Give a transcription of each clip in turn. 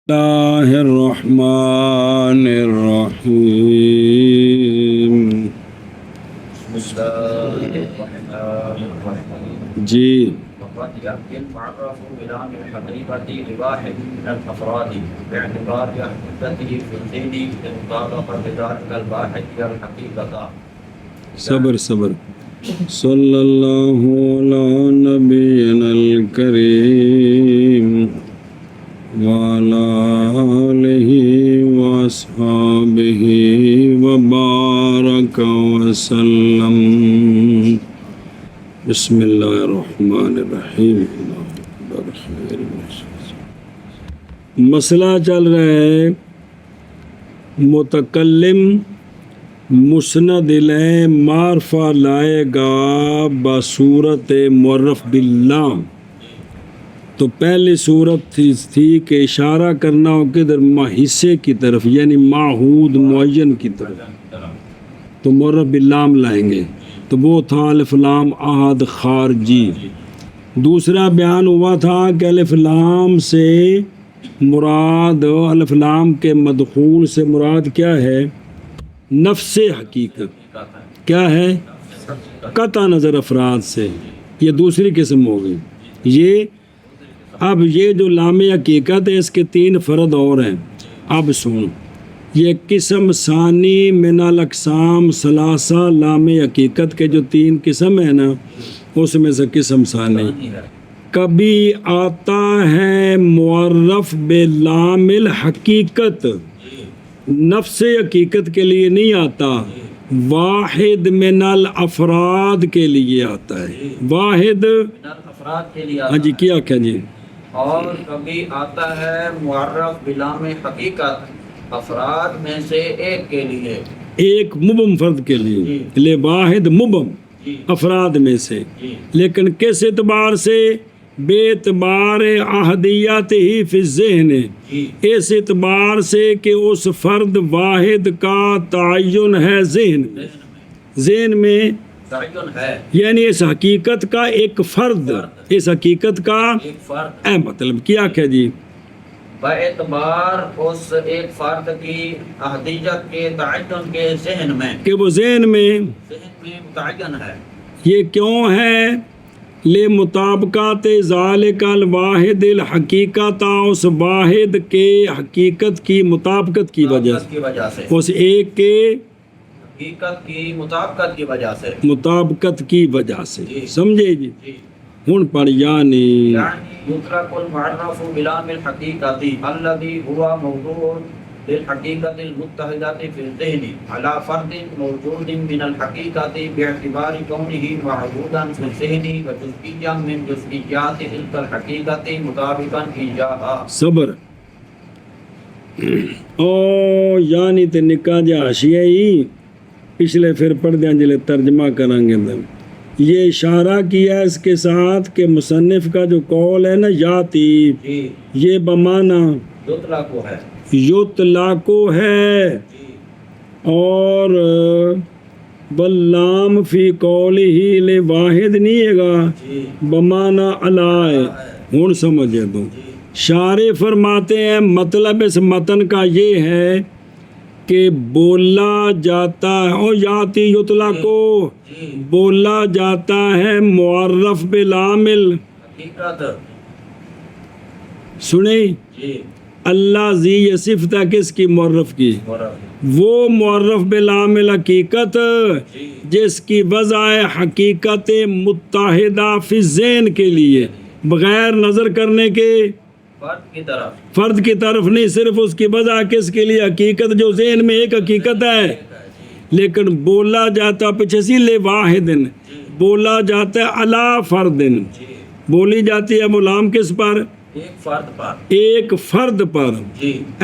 اللہ الرحمن الرحیم جی وقد يمكن معرف بلام الحقيقة لواحد من الأفراد باعتبار حقيقته في الدين مطابقة بذلك الواحد الحقيقة. صبر صلی اللہ علی نبینا الکریم وعلی آلہ واصحابہ وبارک وسلم. بسم اللہ الرحمن الرحیم. مسئلہ چل رہا ہے متکلم مسند الیہ معرفہ لائے گا بصورت معرف باللام. تو پہلی صورت تھی کہ اشارہ کرنا ہو کدھر حصے کی طرف یعنی معہود معین کی طرف، تو معرف باللام لائیں گے. تو وہ تھا الف لام احد خارجی. دوسرا بیان ہوا تھا کہ الف لام سے مراد، الف لام کے مدخول سے مراد کیا ہے؟ نفس حقیقت. کیا ہے؟ قطع نظر افراد سے. یہ دوسری قسم ہو گئی. اب یہ جو لام حقیقت ہے اس کے 3 فرد اور ہیں. اب سن، یہ قسم ثانی من الاقسام ثلاثہ لام حقیقت کے جو 3 قسم ہیں نا، اس میں سے قسم ثانی کبھی آتا ہے معرف بلام الحقیقت، نفس حقیقت کے لیے نہیں آتا، واحد من الافراد کے لیے آتا ہے. واحد افراد کے لیے ہاں جی کیا کیا جی. اور کبھی آتا ہے معرف بلام حقیقت افراد میں سے ایک کے لیے، ایک مبم فرد کے لیے، لے واحد مبم افراد میں سے. لیکن کس اعتبار سے؟ بے اعتبار احدیت ہی فی الذہن، اس اعتبار سے کہ اس فرد واحد کا تعین ہے ذہن میں تعین ہے، یعنی اس حقیقت کا ایک فرد، اس حقیقت کا ایک فرد مطلب کیا جی. باعتبار اس ایک فرد کی احدیت کے تعین کے ذہن میں کہ وہ ذہن میں متعین ہے. یہ کیوں ہے؟ لے مطابقات ذالک الواحد الحقیقت، اس واحد کے حقیقت کی مطابقت کی وجہ سے، اس ایک کے حقیقت کی مطابقت کی وجہ سے، مطابقت کی وجہ سے. سمجھے جی. ہن پڑھ یعنی یطلق المعرف بلام الحقیقت الذي هو موضوع للحقیقت المتحدۃ فی الذہن على فرد موجود من الحقیقت باعتبار کونه موجودا فی الذہن وجزئیا من جزئیات تلك الحقیقت مطابقا ایاها. صبر او یعنی تے نکا جا حاشیہ ہی پچھلے پھر پڑھ دیں جلے ترجمہ کریں گے. یہ اشارہ کیا اس کے ساتھ کہ مصنف کا جو قول ہے نا یاتی، یہ بمانا یطلقو ہے، اور بلام فی قولہ لواحد نہیں ہے گا، بمانا علائے. ہون سمجھے تو شارح فرماتے ہیں مطلب اس متن کا یہ ہے کہ بولا جاتا ہے، او یاتی یطلقو، بولا جاتا ہے معرف بلام حقیقت. سنیں اللہ زی یہ صفت ہے کس کی؟ معرف کی. وہ معرف بلام الحقیقت جس کی وضع حقیقت متحدہ فی الذہن کے لیے بغیر نظر کرنے کے فرد کی طرف نہیں، صرف اس کی وضع کس کے لیے؟ حقیقت جو ذہن میں ایک حقیقت ہے، لیکن بولا جاتا پیچھے سی لے واحدن، بولا جاتا ہے علی فردن، بولی جاتی ہے ملام کس پر؟ ایک فرد پر.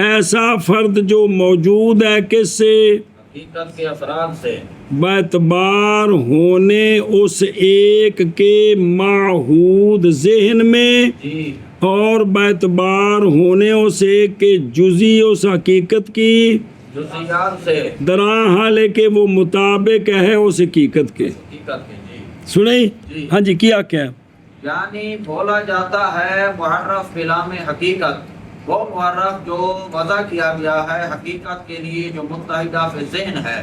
ایسا فرد جو موجود ہے کس سے؟ حقیقت کے افراد سے، باعتبار ہونے اس ایک کے معہود ذہن میں، اور باعتبار ہونے اس ایک کے جزئی اس حقیقت کی جزئیات سے، درا حالے کہ وہ مطابق ہے اس حقیقت کے. سنیں ہاں جی کیا کیا یعنی بولا جاتا ہے معرف بلام حقیقت وہ معرف جو وضع کیا گیا ہے حقیقت کے لیے جو متحدہ فی ذہن ہے،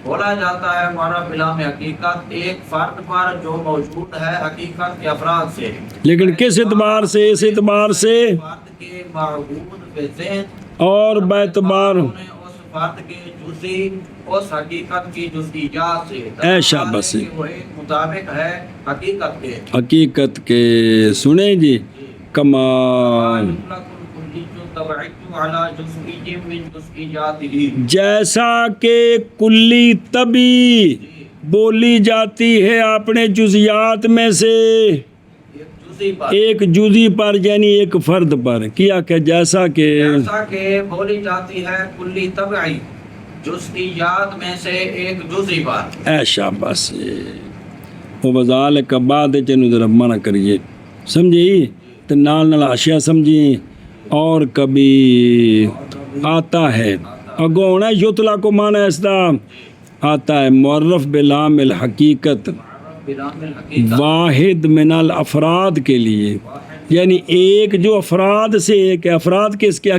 بولا جاتا ہے معرف بلام حقیقت ایک فرد پر جو موجود ہے حقیقت کے افراد سے، لیکن کس اعتبار سے؟ اس اعتبار سے فرد کے معبود فی ذہن اور باعتبار اس فرد کے جزئی اس حقیقت کی جزئیات سے، اے شاباش، وہ ایک مطابق ہے حقیقت کے۔ حقیقت کے سنیں جی کمال، جیسا کہ کلی طبی بولی جاتی ہے اپنے جزیات میں سے ایک جزی پر، یعنی ایک فرد پر، کیا کہ جیسا کہ بولی جاتی ہے کلی طبعی جزئیات میں سے ایک جزئی پر۔ اے شاباش، وہ وذالک بعد چنو ذرا منع کریے، سمجھی تو نال اشیاء سمجھی، اور کبھی آتا ہے اگو ہونا یطلع کو معنی اس دا آتا ہے معرف بلام الحقیقت واحد من الافراد کے لیے، یعنی ایک جو افراد سے ایک ہے، افراد کے اس کے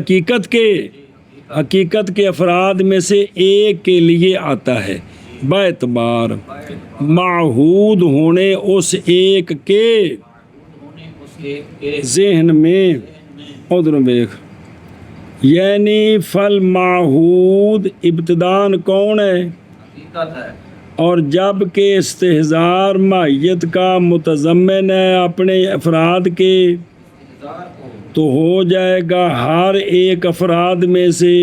حقیقت کے افراد میں سے ایک کے لیے آتا ہے، باعتبار معہود ہونے اس ایک کے ذہن میں، ادھر دیکھ، یعنی فل معہود ابتدان کون ہے؟ حقیقت ہے، اور جب کہ استحضار ماہیت کا متضمن ہے اپنے افراد کے، تو ہو جائے گا ہر ایک افراد میں سے،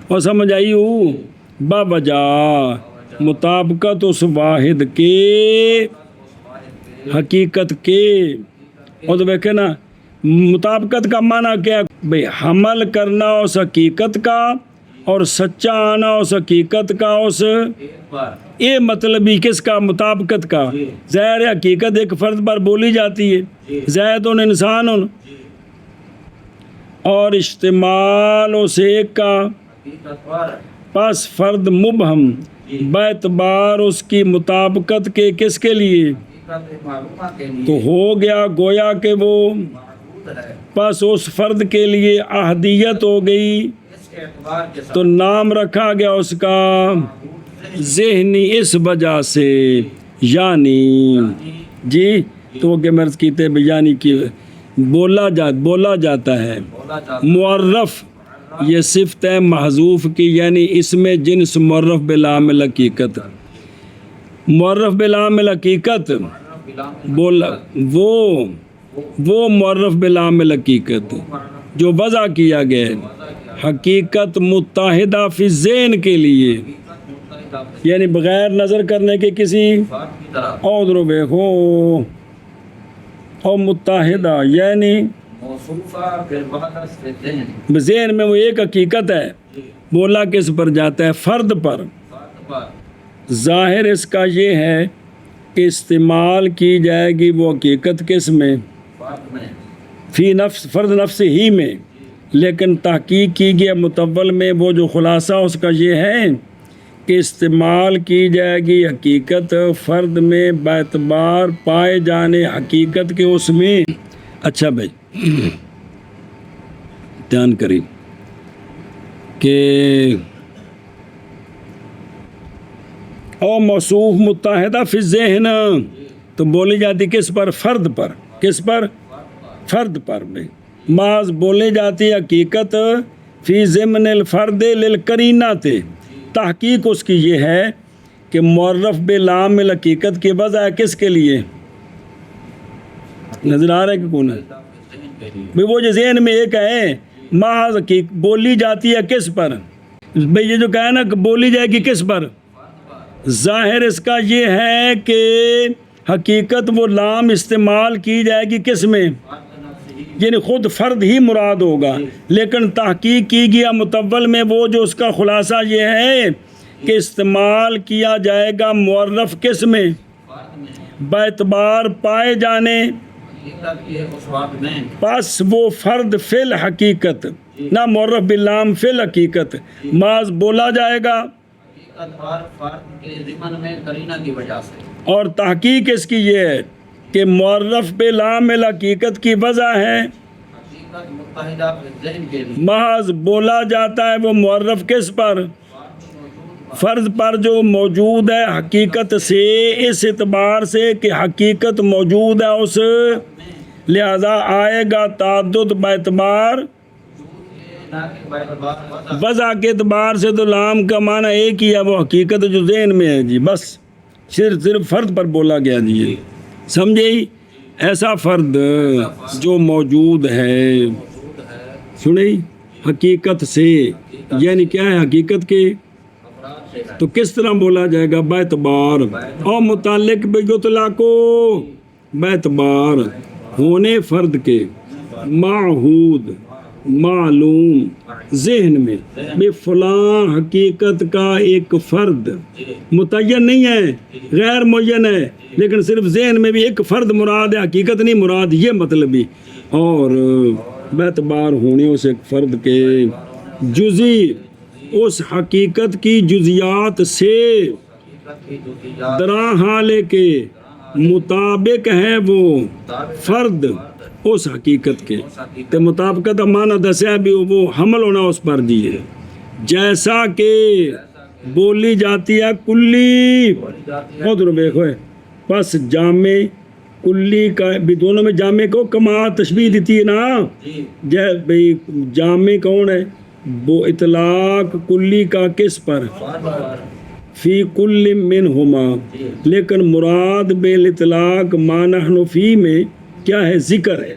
اور سمجھ آئی ہو باوجہ مطابقت اس واحد کے حقیقت کے۔ اور تو دیکھیں نا مطابقت کا معنی کیا؟ بھئی حمل کرنا اس حقیقت کا اور سچا آنا اس حقیقت کا، اس یہ مطلب ہی کس کا؟ مطابقت کا۔ ظاہر حقیقت ایک فرد پر بولی جاتی ہے، زید انسان، اور اشتمال اس ایک کا، پس فرد مبہم باعتبار اس کی مطابقت کے کس کے لیے؟ تو ہو گیا گویا کہ وہ، پس اس فرد کے لیے احدیت ہو گئی، تو نام رکھا گیا اس کا ذہنی اس وجہ سے، یعنی جی تو کہ مرض کیتے بھی یعنی کہ بولا جاتا ہے معرف، یہ صفت ہے محذوف کی، یعنی اس میں جنس معرف بلام الحقیقت، معرف بلام الحقیقت بولا وہ معرف بلام الحقیقت جو وضع کیا گیا ہے حقیقت متحدہ فی ذہن کے لیے، یعنی بغیر نظر کرنے کے کسی اور دیکھو، اور متحدہ یعنی ذہن میں وہ ایک حقیقت ہے، بولا کس پر جاتا ہے؟ فرد پر۔ ظاہر اس کا یہ ہے کہ استعمال کی جائے گی وہ حقیقت کس میں؟ فی نفس، فرد نفس ہی میں، لیکن تحقیق کی گئی متول میں وہ جو خلاصہ اس کا یہ ہے کہ استعمال کی جائے گی حقیقت فرد میں باعتبار پائے جانے حقیقت کے اس میں۔ اچھا بھائی دھیان کریں کہ او موصوف متحدہ فی ذہن تو بولی جاتی کس پر؟ فرد پر۔ کس پر؟ فرد پر بھی بعض بولی جاتی حقیقت فی ضمن الفرد للقرینات، تحقیق اس کی یہ ہے کہ معرف بلام الحقیقت کی وضع ہے کس کے لیے؟ نظر آ رہا ہے کہ کون ہے؟ بھئی وہ جو ذہن میں ایک ہے، محض بولی جاتی ہے کس پر؟ بھئی یہ جو کہا ہے نا کہ بولی جائے گی کس پر؟ ظاہر اس کا یہ ہے کہ حقیقت وہ لام استعمال کی جائے گی کس میں؟ یعنی خود فرد ہی مراد ہوگا، لیکن تحقیق کی گیا متول میں وہ جو اس کا خلاصہ یہ ہے کہ استعمال کیا جائے گا معرف کس میں؟ باعتبار پائے جانے، پس وہ فرد فی الحقیقت، نہ معرف باللام فی الحقیقت، بعض بولا جائے گا اور تحقیق اس کی یہ ہے کہ معرف بلام الحقیقت کی وضع ہے حقیقت متحدہ فی الذہن کے لیے محض بولا جاتا ہے وہ معرف کس پر؟ فرض پر جو موجود ہے حقیقت سے، اس اعتبار سے کہ حقیقت موجود ہے اس، لہذا آئے گا تعدد باعتبار نہ کہ باعتبار وضع۔ وضع کے اعتبار سے تو لام کا معنی ایک ہی ہے، وہ حقیقت جو ذہن میں ہے جی، بس صرف فرد پر بولا گیا جی، یہ سمجھے؟ ایسا فرد جو موجود ہے، موجود ہے سنیں، حقیقت سے، یعنی کیا ہے حقیقت کے، افراد سے ہے۔ تو کس طرح بولا جائے گا؟ باعتبار، اور متعلق بیطلاقو، باعتبار ہونے فرد کے، معہود معلوم ذہن میں بے فلاں حقیقت کا ایک فرد جی متعین نہیں ہے، غیر معین ہے، لیکن صرف ذہن میں بھی ایک فرد مراد ہے، حقیقت نہیں مراد، یہ مطلب بھی، اور باعتبار ہونے اس ایک فرد کے جزی اس حقیقت کی جزیات سے حقیقت کی جزیات درا حالے کے مطابق ہے وہ فرد اس حقیقت کے، تے مطابقت معنی دسیا بھی وہ حمل ہونا اس پر دیے، جیسا کہ بولی جاتی ہے کلی، بولی جاتی ہے۔ ادھر دیکھو پس جامع کلی کا بھی دونوں میں جامع کو کما تشبیہ دیتی ہے نا، جی بھئی جامع کون ہے؟ وہ اطلاق کلی کا کس پر؟ بار بار فی کل منہما، جی لیکن مراد بالاطلاق ما نحن فی میں کیا ہے؟ ذکر ہے،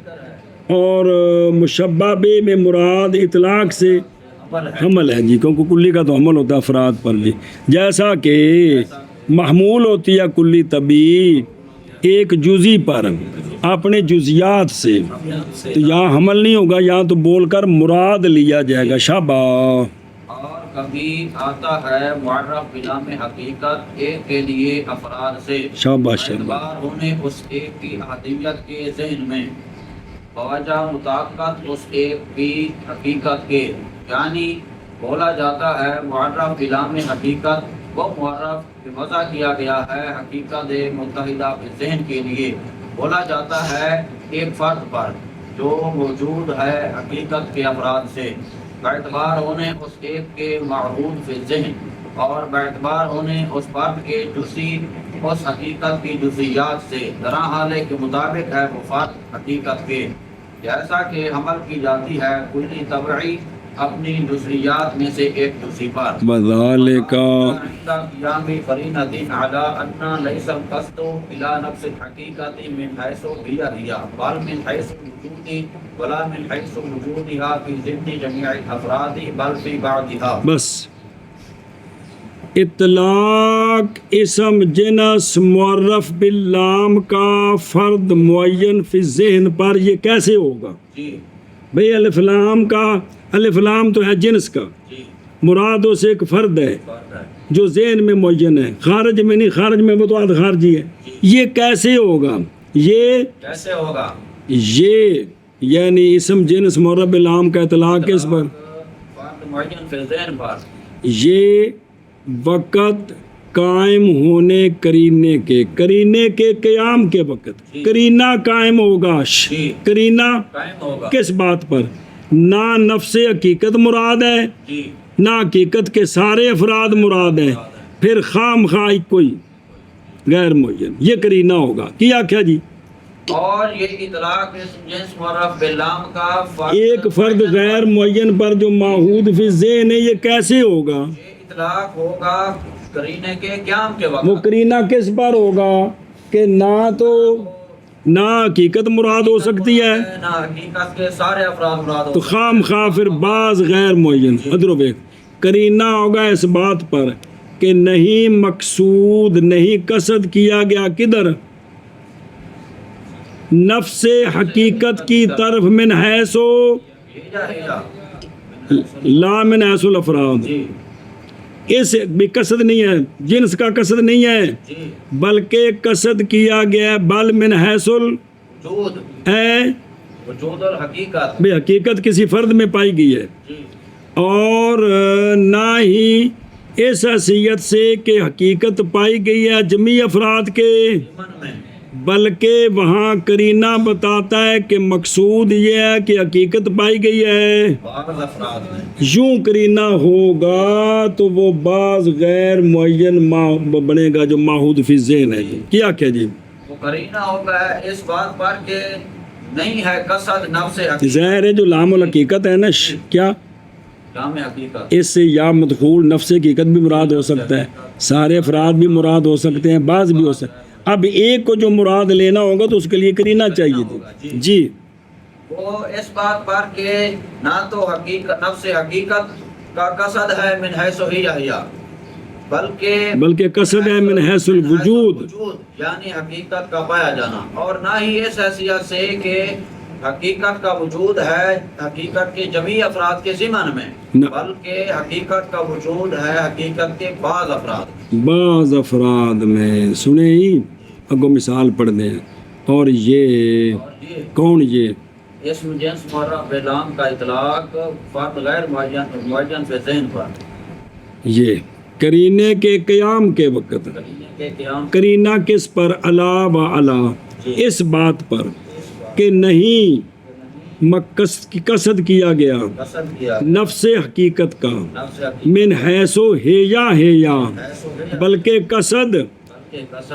اور مشبہ بے میں مراد اطلاق سے عمل ہے۔ حمل ہے جی، کیونکہ کلی کا تو حمل ہوتا ہے افراد پر جی، جیسا کہ محمول ہوتی ہے کلی طبی ایک جزی پر اپنے جزیات سے، تو یہاں حمل نہیں ہوگا، یہاں تو بول کر مراد لیا جائے گا، شابہ۔ اور کبھی آتا ہے معرف بلام حقیقت ایک کے لیے افراد سے، شاباش شاباش، اعتبار ہونے اس ایک کی احادیت کے ذہن میں، بوجہ مطابقت اس ایک کی حقیقت کے، یعنی بولا جاتا ہے معرف بلام حقیقت وہ معرف جو وضع کیا گیا ہے حقیقت متحدہ فی ذہن کے لیے، بولا جاتا ہے ایک فرد پر جو موجود ہے حقیقت کے افراد سے، باعتبار ہونے اس ایک کے معہود فی ذہن، اور باعتبار ہونے اس فرد کے جزئی اس حقیقت کی جزیات سے، درا حالے کے مطابق ہے وہ فرد حقیقت کے، جیسا کہ حمل کی جاتی ہے کلی طبعی اپنی جزیات میں سے ایک جزئی پر، وذالک قیام قرینۃ علی ان لیس القصد الی نفس الحقیقۃ من حیث ہی بل من حیث الوجود ولا من حیث وجودها فی ضمن جمیع الافراد بل فی بعضها۔ بس اطلاق اسم جنس معرف باللام کا فرد معین فی ذہن پر یہ کیسے ہوگا؟ جی بھئی الف لام کا، الف لام تو ہے جنس کا، جی مراد اس ایک فرد ہے فرد ہے جو ذہن میں معین ہے، خارج میں نہیں، خارج میں وہ تو آدھ خارجی ہے، یہ کیسے ہوگا؟ یہ کیسے ہوگا؟ یعنی اسم جنس معرف باللام کا اطلاق کس پر؟ فرد معین فی ذہن پر، یہ وقت قائم ہونے قرینے کے قیام کے وقت قرینہ قائم ہوگا، جی قرینہ قائم ہوگا، کس بات پر؟ نہ نفس حقیقت مراد ہے، جی نہ حقیقت کے سارے افراد مراد ہیں، پھر خام خواہ کوئی غیر معین، یہ قرینہ ہوگا، کیا کیا جی؟ اور یہ اطلاق اسم جنس معرف باللام کا ایک فرد غیر معین پر جو معہود فی ذہن ہے، یہ کیسے ہوگا؟ یہ اطلاق ہوگا قرینے کے قیام کے وہ وقت، قرینہ کس پر ہوگا کہ نہ حقیقت مراد ہو سکتی ہے، نہ حقیقت کے سارے افراد مراد تو ہو، خام خواہ پھر بعض غیر معین، ادھر دیکھ، قرینہ ہوگا اس بات پر کہ نہیں مقصود، نہیں قصد کیا گیا کدھر؟ نفس حقیقت کی طرف من حیث لا من حیث الافراد، جی اس بھی قصد نہیں ہے، جنس کا قصد نہیں ہے، جی بلکہ قصد کیا گیا بل من حیث وجود وجود الحقیقت، بے حقیقت کسی فرد میں پائی گئی ہے، جی اور نہ ہی اس حیثیت سے کہ حقیقت پائی گئی ہے جمیع افراد کے من میں، بلکہ وہاں کرینہ بتاتا ہے کہ مقصود یہ ہے کہ حقیقت پائی گئی ہے. بعض افراد میں یوں کرینہ ہوگا تو وہ بعض غیر معین بنے گا جو ماحود فی ذہن ہے. کیا کہ جی وہ کرینہ ہوگا اس بات پر کہ نہیں ہے قصد نفس ظاہر ہے جو لام الحقیقت ہے نا کیا جام حقیقت، اس سے یا مدخول نفس حقیقت بھی مراد ہو سکتا ہے، سارے افراد بھی مراد ہو سکتے ہیں، بعض بھی ہو سکتے ہیں. اب ایک کو جو مراد لینا ہوگا تو اس کے لیے کرینہ چاہیے تھی. جی وہ اس بات پر کہ نہ تو حقیقت نفس حقیقت کا قصد ہے من حیث ہی احیا، بلکہ قصد ہے من حیث الوجود، یعنی حقیقت کا پایا جانا، اور نہ ہی اس حیثیت سے کہ حقیقت کا وجود ہے حقیقت کے جمیع افراد کے ضمن میں، بلکہ حقیقت کا وجود ہے حقیقت کے بعض افراد میں. سنیں ہی اگو مثال پڑھ دیں. اور یہ کون یہ اسم جنس معرف بلام کا اطلاق فرد غیر معین فی ذہن پر، یہ کرینے کے قیام کے وقت کرینہ کس پر علا و علا اس بات پر کہ نہیں قصد کیا گیا نفس حقیقت کا من حیث ہیا بلکہ قصد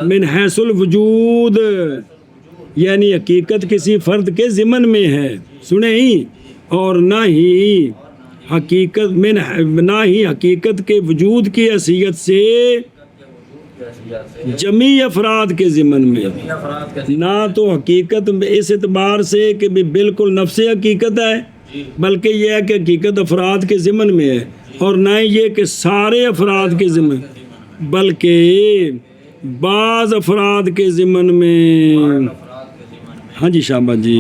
من حیث الوجود یعنی حقیقت کسی فرد کے ضمن میں ہے. سنیں ہی اور نہ ہی حقیقت کے وجود کی حیثیت سے جمیع افراد کے ضمن میں، نہ تو حقیقت اس اعتبار سے کہ بالکل نفس حقیقت ہے، بلکہ یہ ہے کہ حقیقت افراد کے ضمن میں ہے، اور نہ یہ کہ سارے افراد کے ضمن بلکہ بعض افراد کے ضمن میں. ہاں جی شاباش جی.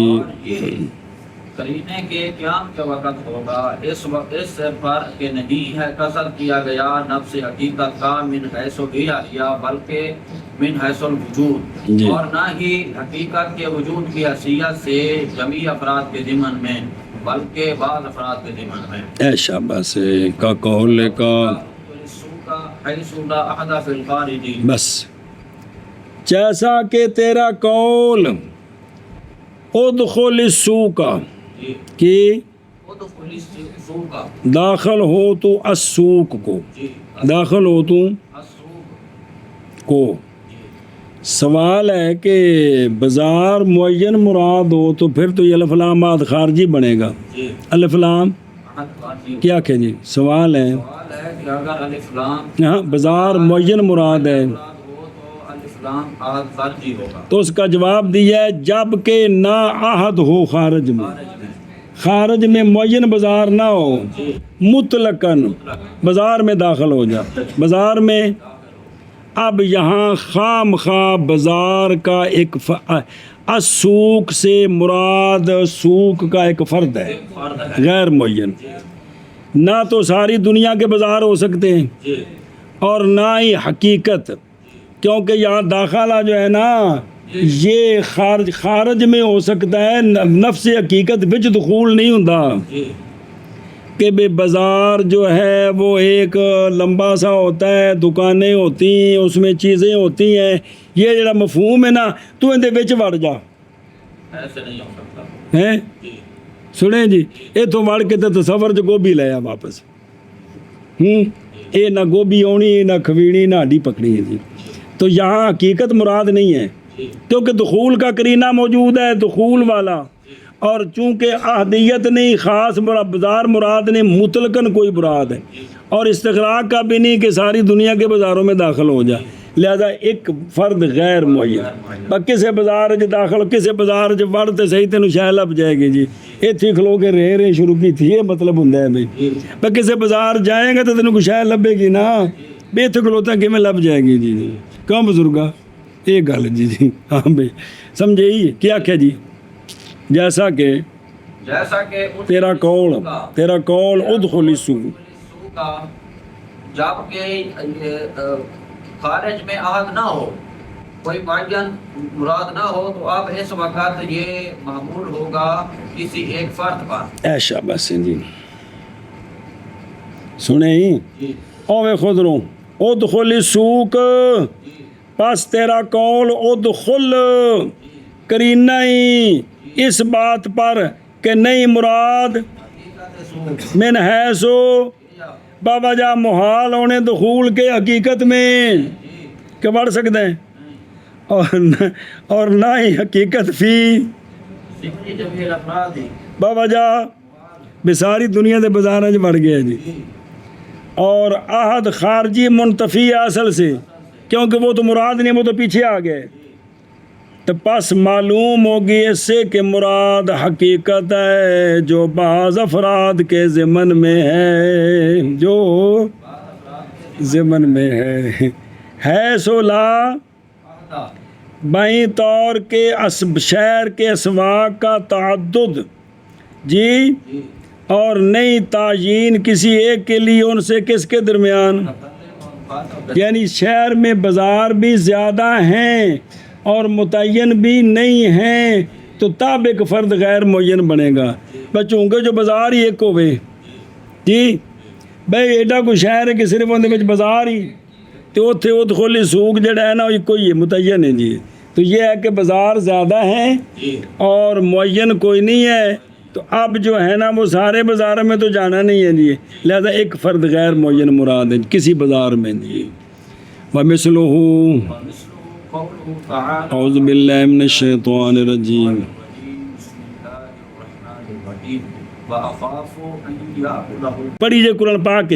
کرینے کے قیام کے وقت ہوگا اس وقت اس سے پر کہ نہیں ہے قصد کیا گیا نفس حقیقت کا من حیث ہیا بلکہ من حیث الوجود، اور نہ ہی حقیقت کے وجود کی حیثیت سے جمیع افراد کے ضمن میں بلکہ بعض افراد کے ضمن میں. اے شاباش کا قول کا بس جیسا کہ تیرا قول ادخل السوق کہ داخل ہو تو السوق کو، داخل ہو تو کو. سوال ہے کہ بازار معین مراد ہو تو پھر تو یہ الف لام ماد خارجی بنے گا. الف لام کیا کہ جی سوال ہے ہاں بازار معین مراد ہے تو اس کا جواب دیا ہے جب کہ نا عہد ہو خارج میں، خارج میں معین بازار نہ ہو، مطلقاً بازار میں داخل ہو جا بازار میں. اب یہاں خام خواہ بازار کا ایک السوق سے مراد سوق کا ایک فرد ہے غیر معین، نہ تو ساری دنیا کے بازار ہو سکتے ہیں اور نہ ہی حقیقت، کیونکہ یہاں داخلہ جو ہے نا یہ خارج میں ہو سکتا ہے، نفس حقیقت وچ دخول نہیں ہوتا کہ بے بازار جو ہے وہ ایک لمبا سا ہوتا ہے، دکانیں ہوتی ہیں، اس میں چیزیں ہوتی ہیں، یہ جڑا مفہوم ہے نا تو اندے وچ وڑ جا ایسے نہیں ہو سکتا ہیں. سنیں جی اتوں وڑ کے تو تصور چ گوبھی لے آ واپس، یہ نہ گوبھی آنی نہ کھویڑی نہ ہڈی پکڑی ہے جی. تو یہاں حقیقت مراد نہیں ہے کیونکہ دخول کا کرینہ موجود ہے دخول والا، اور چونکہ احدیت نہیں خاص بازار مراد نہیں، مطلقاً کوئی مراد ہے، اور استغراق کا بھی نہیں کہ ساری دنیا کے بازاروں میں داخل ہو جائے، لہذا ایک فرد غیر معین. کسے بازار داخل کسے بازار وڑ تے صحیح تینوں شے لب جائے گی جی، اتھی کھلو کے رے شروع کی تھی، یہ مطلب ہوندا ہے بھائی کسے بازار جائیں گا تو تینوں کوئی شے لبے گی نا، بے اتھے کھلوتا کیویں لب جائے گی جی. کیوں بزرگا یہ گل جی ہاں بھائی سمجھے ہی کیا کیا جی. جیسا کہ تیرا قول ادخل السوق جب کہ خارج میں عہد نہ ہو، کوئی معین مراد نہ ہو، تو اب اس وقت یہ معمول ہوگا کسی ایک فرد پر. ایشا بس جی سنیں ہی اوے خود رو ادخل السوق پس تیرا قول ادخل کرینہ ہی اس بات پر کہ نہیں مراد من حیثو باوجہ محال ہونے دخول کے حقیقت میں کہ بڑھ سکتے ہیں اور نہ ہی حقیقت فی باوجہ بساری دنیا دے بازار چ بڑھ گیا جی اور عہد خارجی منتفی اصل سے کیونکہ وہ تو مراد نہیں وہ تو پیچھے آ گئے تو پس معلوم ہوگی اس سے کہ مراد حقیقت ہے جو بعض افراد کے ضمن میں ہے جو ضمن میں ہے سو لا بائیں طور کے شہر کے اسواق کا تعدد جی اور نئی تعیین کسی ایک کے لیے ان سے کس کے درمیان یعنی شہر میں بازار بھی زیادہ ہیں اور متعین بھی نہیں ہیں تو تب ایک فرد غیر معین بنے گا بچوں کے جو بازار ہی ایک ہوئے جی بھائی ایڈا کوئی شہر ہے کہ صرف اندر بازار ہی تو اتنے ادخلی سوق جڑا ہے نا وہ کوئی متعین ہے جی تو یہ ہے کہ بازار زیادہ ہیں اور معین کوئی نہیں ہے تو اب جو ہے نا وہ سارے بازار میں تو جانا نہیں ہے جی لہذا ایک فرد غیر معین مراد ہے کسی بازار میں جی وَمِثْلُهُ اعوذ باللہ من الشیطان الرجیم پڑھی جائے قرآن پاک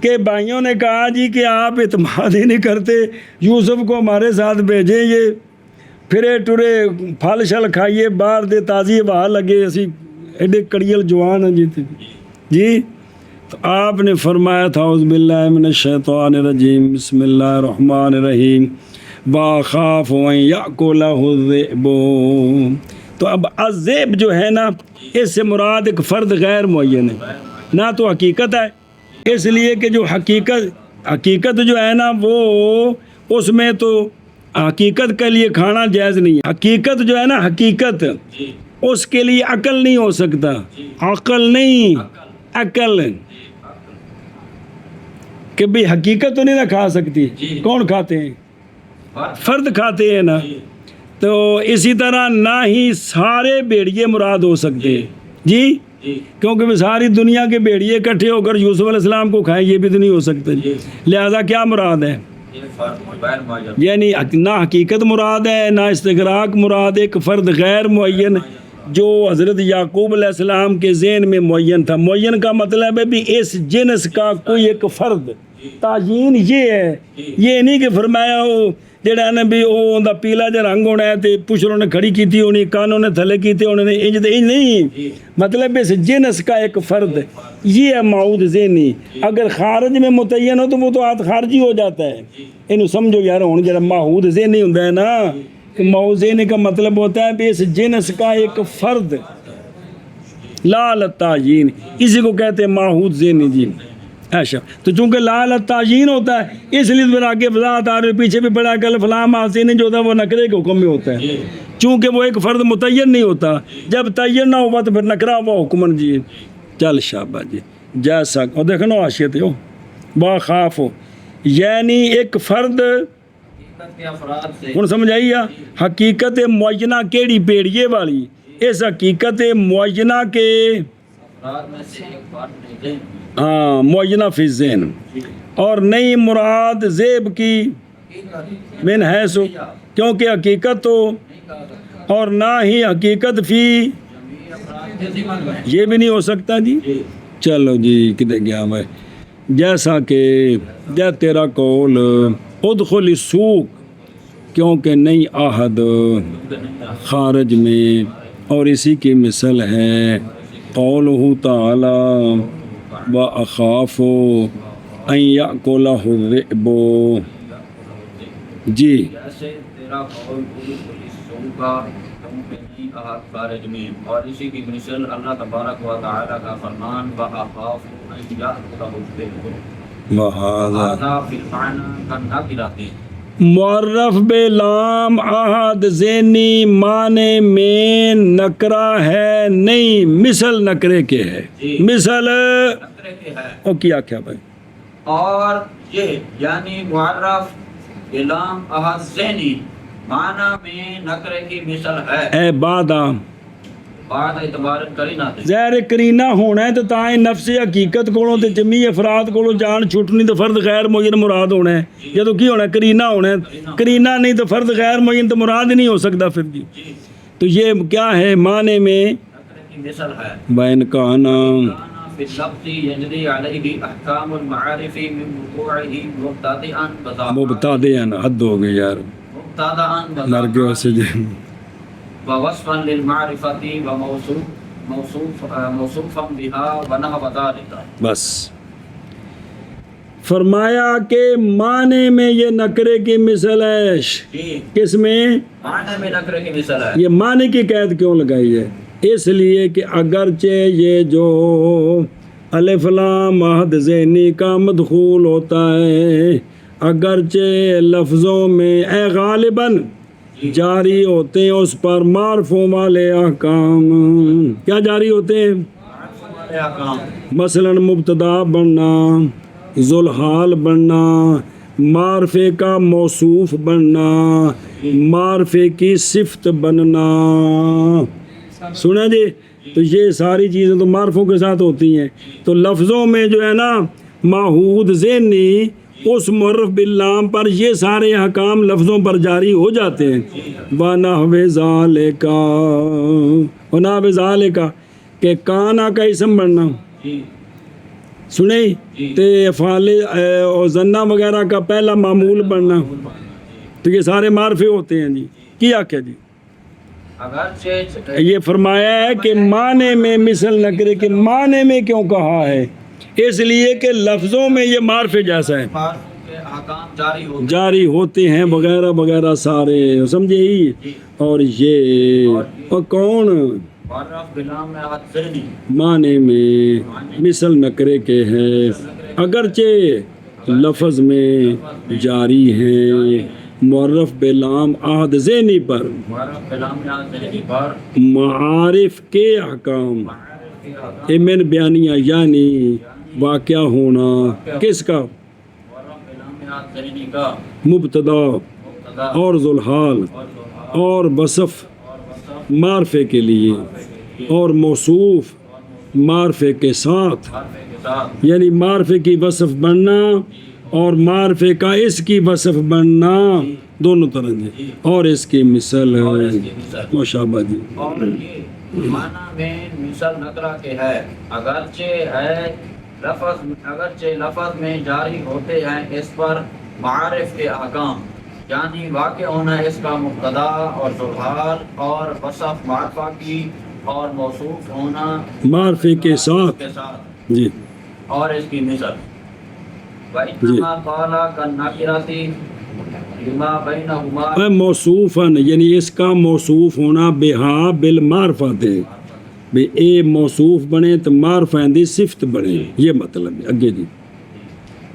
کہ بھائیوں نے کہا جی کہ آپ اعتماد ہی نہیں کرتے یوسف کو ہمارے ساتھ بھیجیں یہ پھرے ٹرے پھل شل کھائیے باہر دے تازی ہوا لگے اسی ایڈے کڑیل جوان ہیں جی تو آپ نے فرمایا تھا اعوذ باللہ من الشیطان الرجیم بسم اللہ الرحمن الرحیم وَأَخَافُ أَن يَأْكُلَهُ الذِّئْبُ تو اب الذئب جو ہے نا اس سے مراد ایک فرد غیر معین ہے نہ تو حقیقت ہے اس لیے کہ جو حقیقت جو ہے نا وہ اس میں تو حقیقت کے لیے کھانا جائز نہیں ہے حقیقت جو ہے نا حقیقت اس کے لیے عقل نہیں ہو سکتا عقل نہیں عقل کہ بھی حقیقت تو نہیں نہ کھا سکتی کون کھاتے ہیں فرد کھاتے ہیں نا تو اسی طرح نہ ہی سارے بھیڑیے مراد ہو سکتے ہیں جی کیونکہ وہ ساری دنیا کے بھیڑیے اکٹھے ہو کر یوسف علیہ السلام کو کھائیں یہ بھی تو نہیں ہو سکتے لہذا کیا مراد ہے یعنی نہ حقیقت مراد ہے نہ استغراق مراد ایک فرد غیر معین جو حضرت یعقوب علیہ السلام کے ذہن میں معین تھا معین کا مطلب ہے بھی اس جنس کا کوئی ایک فرد تعیین یہ ہے یہ نہیں کہ فرمایا ہو جڑا ہے نا بھی وہ ان کا پیلا جا رنگ ہونا ہے تو پچھلوں نے کھڑی کی تھی ہونی کانوں نے تھلے کی تھی انہوں نے انج نہیں مطلب اس جنس کا ایک فرد یہ ہے معود ذہنی اگر خارج میں متعین ہو تو وہ تو آت خارجی ہو جاتا ہے انہوں سمجھو یار ہوں جڑا معود ذہنی ہوتا ہے نا معود ذہنی کا مطلب ہوتا ہے بھی اس جنس کا ایک فرد لا للتعیین اسی کو کہتے ہیں معود ذہنی جی اچھا تو چونکہ لا للتعیین ہوتا ہے اس لیے پھر آگے وضاحت آ رہی پیچھے بھی پڑا کل فلاں محسن جو ہوتا ہے وہ نکرے کے حکم میں ہوتا ہے چونکہ وہ ایک فرد متعین نہیں ہوتا جب تعین نہ ہوا تو پھر نکرا ہوا حکمن جی چل شابہ جی جیسا اور دیکھنا حاشیت ہو باخاف ہو یعنی ایک فرد ہوں سمجھ آئی حقیقت معینہ کیڑی پیڑیے والی اس حقیقت معینہ کے ہاں معینہ فی الذہن اور نئی مراد زیب کی من حیث کیونکہ حقیقت تو اور نہ ہی حقیقت فی یہ بھی نہیں ہو سکتا جی چلو جی کدھر گیا میں جیسا کہ جے تیرا قول ادخل السوق کیونکہ نئی عہد خارج میں اور اسی کی مثل ہے قولہ تعالی وَأَخَافُ أَن يَأْكُلَهُ الذِّئْبُ جی خارج میں اور اسی کی مثال اللہ تبارک و تعالی کا فرمان وَأَخَافُ أَن يَأْكُلَهُ الذِّئْبُ وَهَذَا فِي الْمَعْنَى كَالنَّكِرَةِ معرف بے لام عہد ذہنی معنی میں نکرہ ہے نہیں مثل نکرے کے ہے مثل او کیا کیا بھائی اور یہ یعنی معرف بلام احد ذہنی معنی میں نکرے کی مثل ہے اے بادہ بعد اعتبار کرینہ دے ظاہر کرینہ ہونا ہے تو تائیں نفس حقیقت کولوں تے جمی افراد کولوں جان چھٹنی تو فرد غیر معین مراد ہونا ہے جدو کی ہونا ہے کرینہ ہونا ہے کرینہ نہیں تو فرد غیر معین تو مراد ہی نہیں ہو سکتا پھر جی جی تو یہ کیا ہے معنی میں نکرے کی مثل ہے بین کانا كان في اللفظ يجري عليه احكام المعارف من وقوعه مبتدئا بظاهر مبتدئن حد ہو گئی یار مبتدئا مر گئے بظاهر اسے جی ووصفا للمعرفة موصوفا بها ونحو ذلك بس فرمایا کہ معنی میں یہ نکرے کی مثل ہے جی کس میں معنی میں نکرے کی مثل ہے یہ معنی کی قید کیوں لگائی ہے اس لیے کہ اگرچہ یہ جو الف لام عہد ذہنی کا مدخول ہوتا ہے اگرچہ لفظوں میں اے غالباً جاری ہوتے ہیں اس پر معرفوں والے احکام کیا جاری ہوتے ہیں والے احکام مثلا مبتدا بننا ذوالحال بننا معرفے کا موصوف بننا معرفے کی صفت بننا سنا جی تو یہ ساری چیزیں تو معرفوں کے ساتھ ہوتی ہیں تو لفظوں میں جو ہے نا معہود ذہنی اس معرف باللام پر یہ سارے احکام لفظوں پر جاری ہو جاتے ہیں وَنَحْوِ ذَلِكَ وَنَحْوِ ذَلِكَ کہ کانا کا اسم بننا جی سنیں تے افعال اور ذنہ وغیرہ کا پہلا معمول بننا تو یہ سارے معرفے ہوتے ہیں جی کیا کیا جی اگرچہ یہ فرمایا ہے کہ معنی میں مثل نکرے کہ معنی میں کیوں کہا ہے اس لیے کہ لفظوں میں یہ معرفے جیسا ہے معرفوں کے احکام جاری ہوتے جاری ہوتے ہیں وغیرہ وغیرہ سارے سمجھے ہی اور یہ اور کون معرف بلام میں احد ذہنی معنی میں مثل نکرے کے ہے اگرچہ لفظ میں جاری ہیں معرف بلام عہد ذہنی پر معرف بلام میں احد ذہنی پر معارف کے احکام معرف کے احکام ایمن بیانیہ یعنی واقع ہونا کس کا معرف بلام میں احد ذہنی کا مبتدا مبتدا اور ذوالحال اور وصف معرفے کے لیے اور موصوف معرفے کے ساتھ معرفے کے ساتھ یعنی معرفے کی وصف بننا اور معرفے کا اس کی وصف بننا دونوں طرح جی اور اس کی مثل اور ہے اس کی مثل مشابہ جی اور یہ معنی میں مثل نکرہ کے ہے اگرچہ لفظ میں جاری ہوتے ہیں اس پر معارف کے احکام یعنی واقع ہونا اس کا مبتدا اور ذوالحال اور وصف معرفہ کی اور موصوف ہونا معرفے کے ساتھ کے ساتھ جی اور اس کی مثل وَإِنَّمَا قَالَ كَالنَّكِرَةِ لِمَا بَيْنَهُمَا موصوفاً یعنی اس کا موصوف ہونا بہا بالمعرفت ہے بھی اے موصوف بنے تو معرفہ دی صفت بنے یہ مطلب ہے اگے جی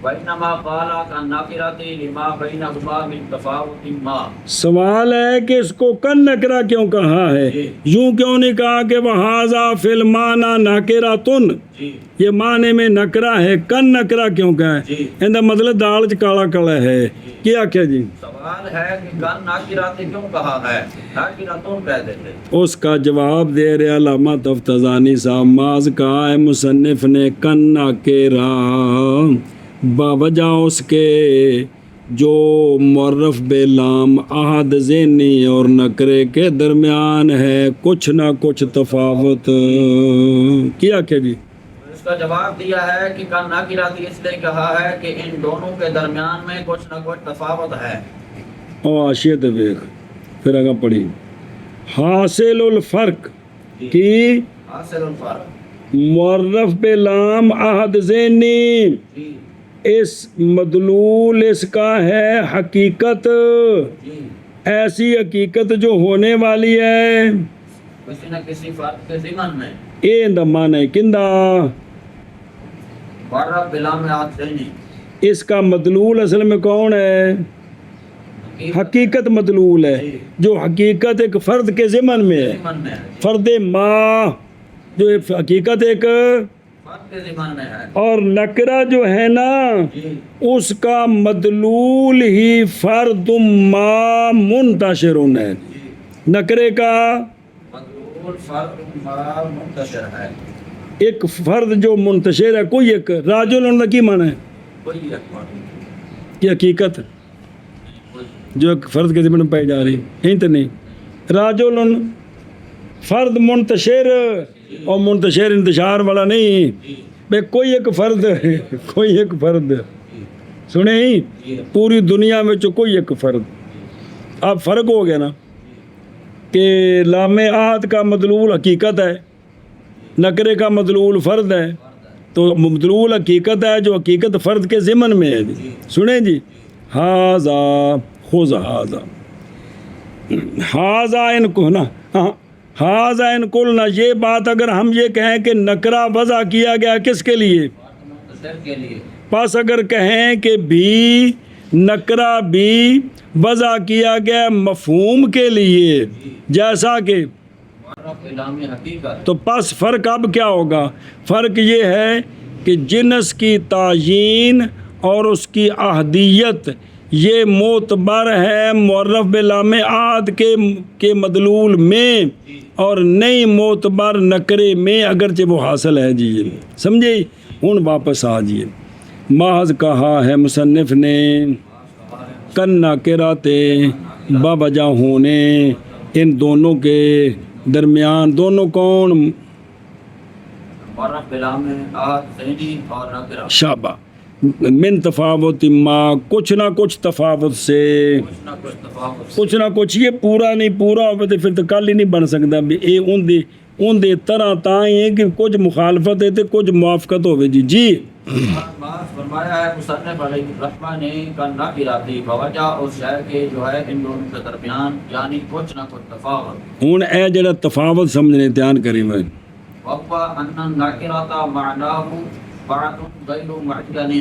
وَإِنَّمَا قَالَ كَالنَّكِرَةِ لِمَا بَيْنَهُمَا مِن تَفَاوُتٍ مَا سوال ہے کہ اس کو کن نکرہ کیوں کہا ہے یوں کیوں نہیں کہا کہ وَحَاذَا فِي الْمَعْنَى نَكِرَةٌ جی یہ معنی میں نکرہ ہے کن نکرہ کیوں کہا ہے جی اندہ مطلب دال چ کالا کالا ہے کیا کیا جی سوال ہے کہ كَالنَّكِرَةِ کیوں کہا ہے نَكِرَةٌ کہہ دیتے اس کا جواب دے رہے علامہ تفتزانی صاحب ماز کہا ہے مصنف نے کن نکرہ باوجہ اس کے جو معرف بلام عہد ذہنی اور نکرے کے درمیان ہے کچھ نہ کچھ تفاوت کیا کہ جی اس کا جواب دیا ہے کہ كَالنَّكِرَةِ اس لیے کہا ہے کہ ان دونوں کے درمیان میں کچھ نہ کچھ تفاوت ہے اور آشیت دیکھ پھر آگا پڑھی حاصل الفرق کی حاصل الفرق معرف بلام عہد ذہنی جی اس مدلول اس کا ہے حقیقت جی ایسی حقیقت جو ہونے والی ہے کسی نہ کسی فرق کے ضمن میں اے اندہ معنی کندہ معرف بلام احد ذہنی اس کا مدلول اصل میں کون ہے حقیقت مدلول ہے جو حقیقت ایک فرد کے ضمن میں ہے ضمن میں فرد ما جو حقیقت ایک فرد کے ذمن میں ہے اور نکرہ جو ہے نا اس کا مدلول ہی فرد ما منتشر ہے. نکرے کا مدلول فرد ما منتشر ہے، ایک فرد جو منتشر ہے، کوئی ایک. راجل کی معنی ہے کوئی ایک فرد، کی حقیقت جو ایک فرد کے ذمن میں پائی جا رہی ہے تو نہیں. راجل فرد منتشر اور منتشر انتشار والا نہیں بے، کوئی ایک فرد کوئی ایک فرد سنیں ہی پوری دنیا میں جو کوئی ایک فرد. اب فرق ہو گیا نا کہ لام عہد کا مدلول حقیقت ہے، نکرے کا مدلول فرد ہے. تو مدلول حقیقت ہے جو حقیقت فرد کے ضمن میں ہے. سنیں جی، ہاذا خذ ہاذا، ہاذا ان کو نا، ہاذا ان قلنا، یہ بات اگر ہم یہ کہیں کہ نکرہ وضع کیا گیا کس کے لیے، منتشر کے لیے، پس اگر کہیں کہ بھی نکرہ بھی وضع کیا گیا مفہوم کے لیے جیسا کہ، معرف لام حقیقت، تو پس فرق اب کیا ہوگا؟ فرق یہ ہے کہ جنس کی تعیین اور اس کی احدیت یہ معتبر ہے معرف بلام عہد کے مدلول میں، اور نئی معتبر نکرے میں، اگرچہ وہ حاصل ہے. جی سمجھے؟ ہوں واپس آ جیے. محض کہا ہے مصنف نے کنا کراتے بابجا ہونے ان دونوں کے درمیان. دونوں کون؟ معرف لام عہد ذہنی اور نکرہ، شابہ. من تفاوت ما، کچھ نہ کچھ تفاوت سے، کچھ نہ کچھ تفاوت، کچھ نہ کچھ. یہ پورا نہیں پورا ہوئے تو پھر تو کل ہی نہیں بن سکتا. بھی اے ان دے طرح تائیں ہے کہ کچھ مخالفت ہے تو کچھ موافقت ہوئے. جی جی بات فرمایا ہے مصنف علیہ الرحمہ نے کنا کراتی بوجہ اس شے کے جو ہے ان دونوں کے درمیان، یعنی کچھ نہ کچھ تفاوت. ہوں اے جڑا تفاوت سمجھنے دھیان کری میں، وَقْوَ أَنَّ النَّكِرَةَ مَعْنَاهُ بَعْضٌ غَيْرُ مُعْجَلٍ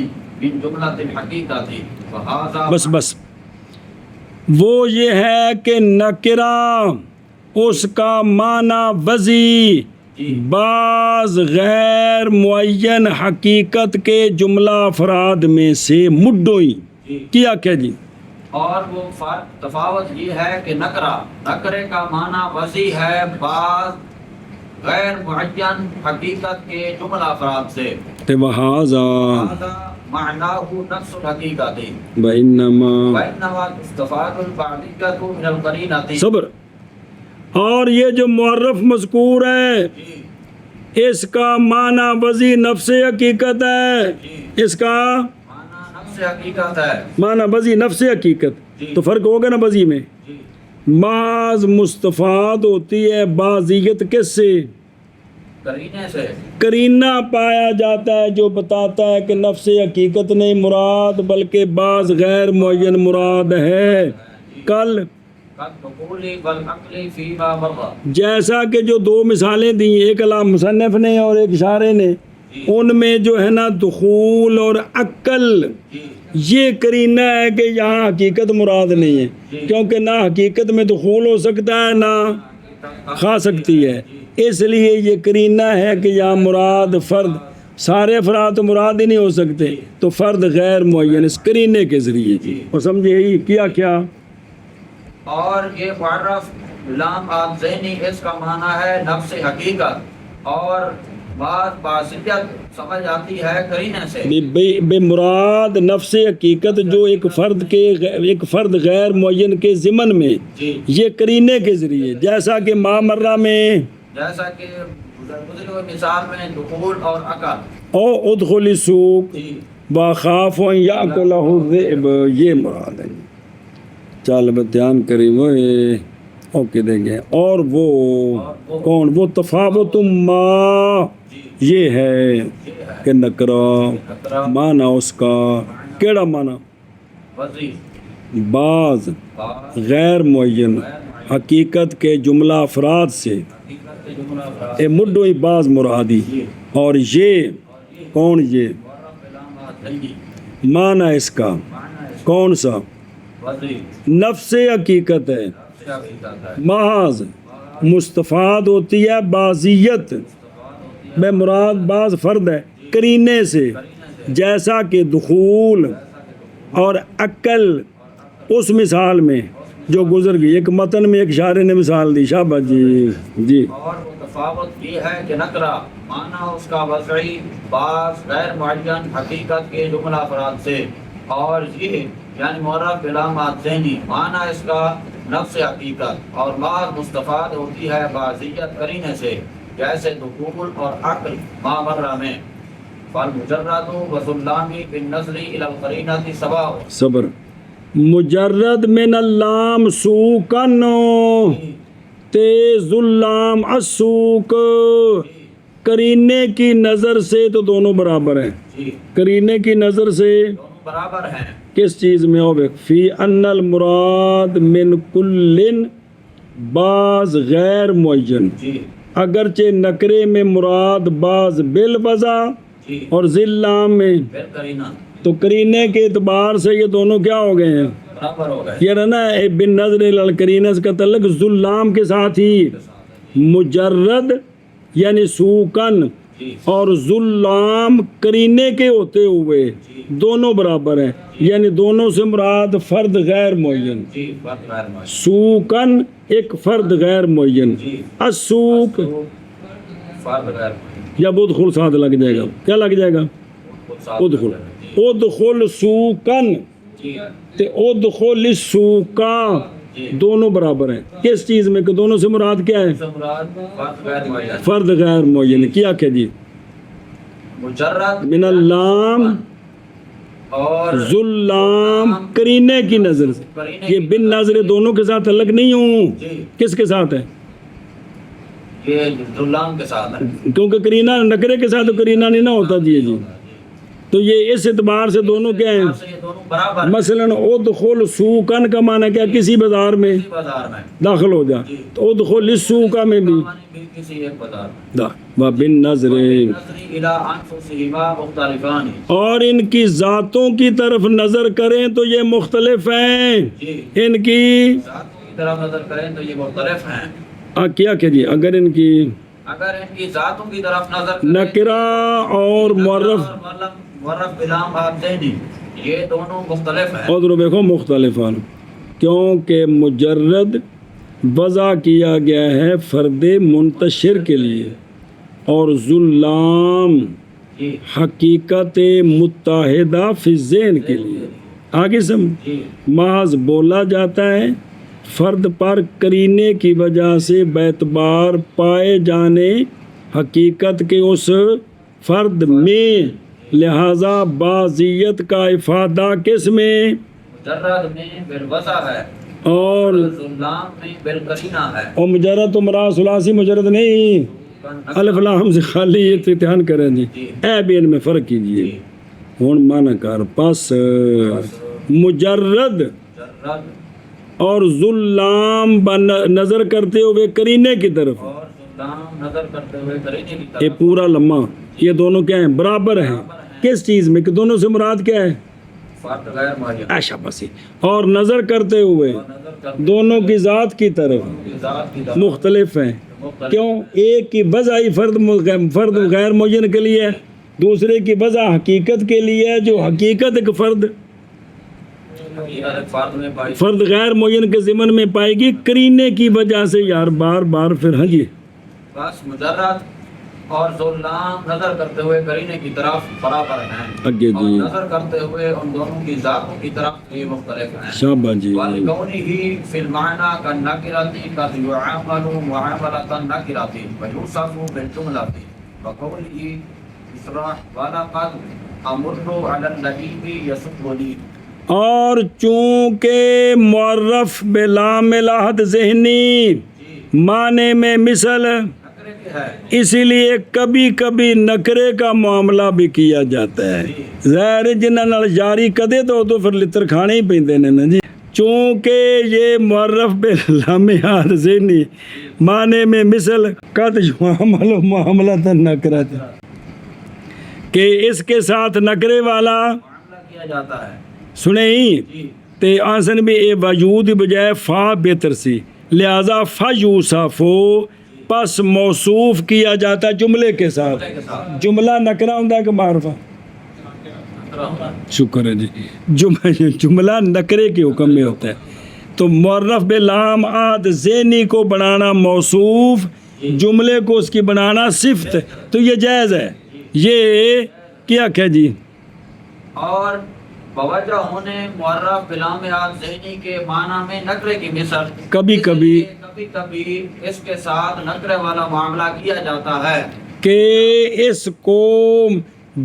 مِنْ جُمْلَةِ الْحَقِيقَةِ وَهَذَا بس وہ یہ ہے کہ نکرہ اس کا معنی وضعی بعض غیر معین حقیقت کے جملہ افراد میں سے مڈوئی کیا کیا. جی اور وہ فرق تفاوت یہ ہے کہ نکرے کا معنی وسیع ہے بعض غیر معین حقیقت کے جملہ افراد سے. وَهَذَا معناه نفس الحقیقت وَإِنَّمَا تستفاد البعضیت من القرینۃ. صبر. اور یہ جو معرف مذکور ہے اس کا معنی وضعی نفس حقیقت ہے، اس کا معنی نفس حقیقت ہے، معنی وضعی نفس حقیقت. تو فرق ہوگا نا وضعی میں. بعض مستفاد ہوتی ہے بعضیت کس سے؟ قرینے سے. کرینہ پایا جاتا ہے جو بتاتا ہے کہ نفس حقیقت نہیں مراد بلکہ بعض غیر معین مراد ہے. کل جیسا کہ جو دو مثالیں دیں، ایک علامہ مصنف نے اور ایک اشارے نے، ان میں جو ہے نا دخول اور عقل یہ کرینہ ہے کہ یہاں حقیقت مراد نہیں ہے، کیونکہ نہ حقیقت میں دخول ہو سکتا ہے نہ کھا سکتی ہے. اس لیے یہ کرینہ ہے کہ یہاں مراد فرد، سارے افراد تو مراد ہی نہیں ہو سکتے، تو فرد غیر معین اس کرینے کے ذریعے. اور سمجھے ہی کیا اور یہ معرف لام عہد ذہنی اس کا معنی ہے نفس حقیقت، اور بعض بعضیت سمجھ آتی ہے قرینے سے. بے مراد نفس حقیقت جو ایک فرد غیر معین کے ضمن میں یہ کرینے کے ذریعے، جیسا کہ مامرہ میں، جیسا کہ گزری ہوئی مثال میں دخول اور عقل. او ادخل السوق وخاف ان یاکلہ الذئب، یہ مراد ہے. چل دھیان کری وہ اوکے دیں گے. اور وہ کون؟ وہ تفاوت ما یہ ہے کہ نکرہ معنی اس کا کیڑا معنی؟ بعض غیر معین حقیقت کے جملہ افراد سے اے مڈوئی بعض مرادی. اور یہ کون؟ یہ معنی اس کا کون سا؟ نفس حقیقت ہے. محض مستفاد ہوتی ہے بعضیت بے مراد بعض فرد ہے قرینے سے، جیسا کہ دخول اور عقل اس مثال میں جو گزر گئی، ایک متن میں ایک شاعر نے مثال دی، شاباش جی جی۔ اور وہ تفاوت یہ ہے کہ نکرہ معنی اس کا وضعی بعض غیر معین حقیقت کے جملہ افراد سے، اور یہ یعنی معرف علامات ذہنی معنی اس کا نفس حقیقت، اور بعض مستفاد ہوتی ہے بعضیت قرینے سے، جیسے دخول اور عقل مامرہ میں۔ فالمجرد وظلامی بالنظر الى القرینۃ سواء۔ صبر، مجرد من اللام سوکن تیز اللام السوک، قرینے کی نظر سے تو دونوں برابر ہیں، جی قرینے کی نظر سے دونوں برابر ہیں۔ کس چیز میں؟ فی ان المراد من کل بعض غیر معین، جی اگرچہ نکرے میں مراد بعض بالوضع جی اور ذلام میں، بالقرینہ تو قرینے کے اعتبار سے یہ دونوں کیا ہو گئے ہیں؟ برابر ہو گئے۔ یہ رہنا بن نظر القرینہ کا تعلق ذلام کے ساتھ ہی، مجرد یعنی سوکن جی اور ذلام قرینے کے ہوتے ہوئے دونوں برابر ہیں، یعنی دونوں سے مراد فرد غیر معین، جی فرد غیر معین، سوکن ایک فرد غیر معین، جی السوق فرد غیر معین، یا بدخل ساتھ لگ جائے گا، کیا لگ جائے گا؟ خود ساتھ ادخل، جی ادخل سوکن جی تے ادخل السوقا، جی دونوں برابر ہیں کس چیز میں کہ دونوں سے مراد کیا ہے؟ سے مراد فرد غیر معین، فرد غیر معین، کیا کہ جی مجرد من اللام اور ذلام قرینے کی نظر سے، قرینے یہ بن نظر دونوں کے ساتھ الگ نہیں ہوں، جی کس کے ساتھ ہے؟ یہ ظلام کے ساتھ ہے، کیونکہ قرینہ نکرے کے ساتھ تو قرینہ نہیں نہ ہوتا جی جی، تو یہ اس اعتبار سے دونوں کیا ہیں؟ سے یہ دونوں برابر مثلا ادخل سوقن کا معنی کیا؟ کسی بازار میں کسی بازار میں، داخل ہو جا، تو ادخل السوقا میں بھی معنی بھی کسی ایک بازار میں، بن نظر، نظری الی انفسہما مختلفان، اور ان کی ذاتوں کی طرف نظر کریں تو یہ مختلف ہیں، جی ان کی ذاتوں کی طرف نظر کریں تو یہ مختلف ہیں، کیا کہ جی اگر ان کی اگر ان کی ذاتوں کی طرف نظر کریں نکرہ اور معرف معرف بلام ذہنی یہ دونوں مختلف ہیں، اور دیکھو مختلفان، کیونکہ مجرد وضع کیا گیا ہے فرد منتشر کے لیے، اور ذلام جی حقیقت متحدہ فی الذہن کے لیے، آگے سمجھ، جی محض بولا جاتا ہے فرد پر قرینے کی وجہ سے بیعتبار پائے جانے حقیقت کے اس فرد میں، لہذا بعضیت کا افادہ کس میں؟ مجرد میں بالوضع ہے اور ظلام میں بالقرینہ ہے، اور مجرد تو مراد ثلاثی مجرد نہیں، الف لام سے خالی یہ امتحان کریں جی، اے بھی ان میں فرق کیجئے، ہون معنی کار پس مجرد مجرد اور ذلام نظر کرتے ہوئے قرینے کی طرف، اور ظلام نظر کرتے ہوئے قرینے کی یہ طرف پورا لمحہ یہ دونوں کیا ہیں؟ برابر ہیں، کس چیز میں کہ دونوں سے مراد کیا ہے؟ فرد غیر معین، ایشا بسی، اور نظر کرتے ہوئے نظر کرتے دونوں کی ذات کی طرف ہوئے ذات کی طرف مختلف ہیں، مختلف، کیوں؟ ایک کی وضعی فرد غیر معین کے لیے، دوسرے کی وضع حقیقت کے لیے، جو حقیقت ایک فرد فرد میں پائی، فرد غیر معین کے ضمن میں پائے گی قرینے کی وجہ سے، یار بار بار پھر ہاں جی بس مجرد اور ظلام نظر کرتے ہوئے قرینے کی طرف برابر ہیں، اگے اور جی نظر کرتے ہوئے ان دونوں کی ذاتوں کی طرف یہ مختلف ہیں، شاباش جی، وَلِكَوْنِهِ فِي الْمَعْنَى كَالنَّكِرَةِ قَدْ يُعَامَلُ مُعَامَلَةَ النَّكِرَةِ وَيُوصَفُ بِالْجُمْلَةِ وَقَوْلِهِ إِسْرَاحُ وَلَقَدْ أَمُرُّ عَلَى الَّذِينَ يَسُبُّونِ، اور چونکہ معرف بلام العہد ذہنی معنی میں مثل، نکرے کے ہے، اسی لیے کبھی کبھی نکرے کا معاملہ بھی کیا جاتا ہے، ظاہر جنہاں نال جاری کدے تو پھر لتر کھانے ہی پیندے نے نا جی، چونکہ یہ معرف بلام العہد ذہنی معنی میں مثل قد یعامل معاملۃ النکرۃ، کہ اس کے ساتھ نکرے والا معاملہ کیا جاتا ہے، سنیں ہی جی تے آسن بھی اے وجود بجائے فا بہتر سی، لہذا فیوصفو پس موصوف کیا جاتا ہے جملے کے ساتھ. جملہ نکرہ ہوتا ہے کہ معرفہ؟ شکر ہے جی. جملہ نکرے کے حکم میں ہوتا ہے. تو معرف بلام آد ذہنی کو بنانا موصوف، جملے کو اس کی بنانا صفت، تو یہ جائز ہے. یہ کیا کہ جی اور بوجہ ہونے معرف بلام آد ذہنی کے معنی میں نکرے کی مثل، کبھی کبھی اس کے ساتھ نکرے والا معاملہ کیا جاتا ہے کہ اس کو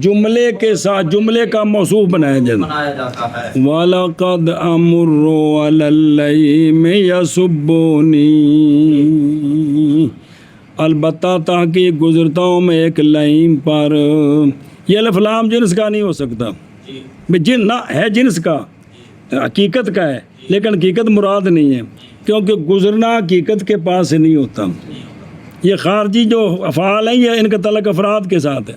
جملے کے ساتھ جملے کا موصوف بنایا جاتا ہے. وَلَقَدْ أَمُرُّ عَلَى اللَّيْمِ يَسُبُّونِي، البتہ تحقیق گزرتا ہوں میں ایک لئیم پر. یہ الف لام جنس کا نہیں ہو سکتا، جن نہ ہے جنس کا، حقیقت کا ہے، لیکن حقیقت مراد نہیں ہے، کیونکہ گزرنا حقیقت کے پاس سے نہیں ہوتا. یہ خارجی جو افعال ہیں یہ ان کا تعلق افراد کے ساتھ ہے،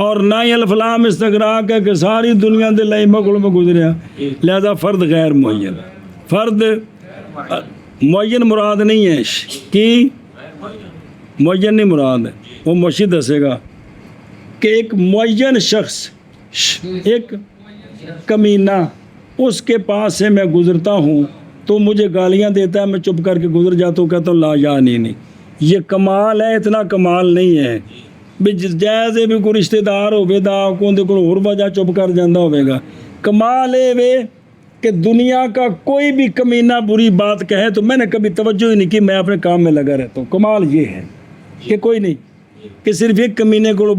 اور نہ ہی الف لام استغراق ہے کہ ساری دنیا دے لئی مغل میں گزریا. لہذا فرد غیر معین، فرد معین مراد نہیں ہے. کی معین نہیں مراد ہے. وہ مرشد دسے گا کہ ایک معین شخص، ایک کمینہ، اس کے پاس سے میں گزرتا ہوں تو مجھے گالیاں دیتا ہے، میں چپ کر کے گزر جاتا ہوں، کہتا ہوں لا یعنی نہیں. یہ کمال ہے، اتنا کمال نہیں ہے. بھی جائز ہے بھی کوئی رشتہ دار ہوے دا کوئی اور وجہ چپ کر جاندہ ہوے گا. کمال ہے وے کہ دنیا کا کوئی بھی کمینہ بری بات کہے تو میں نے کبھی توجہ ہی نہیں کی، میں اپنے کام میں لگا رہتا ہوں. کمال یہ ہے کہ کوئی نہیں کہ صرف ایک کمینے کو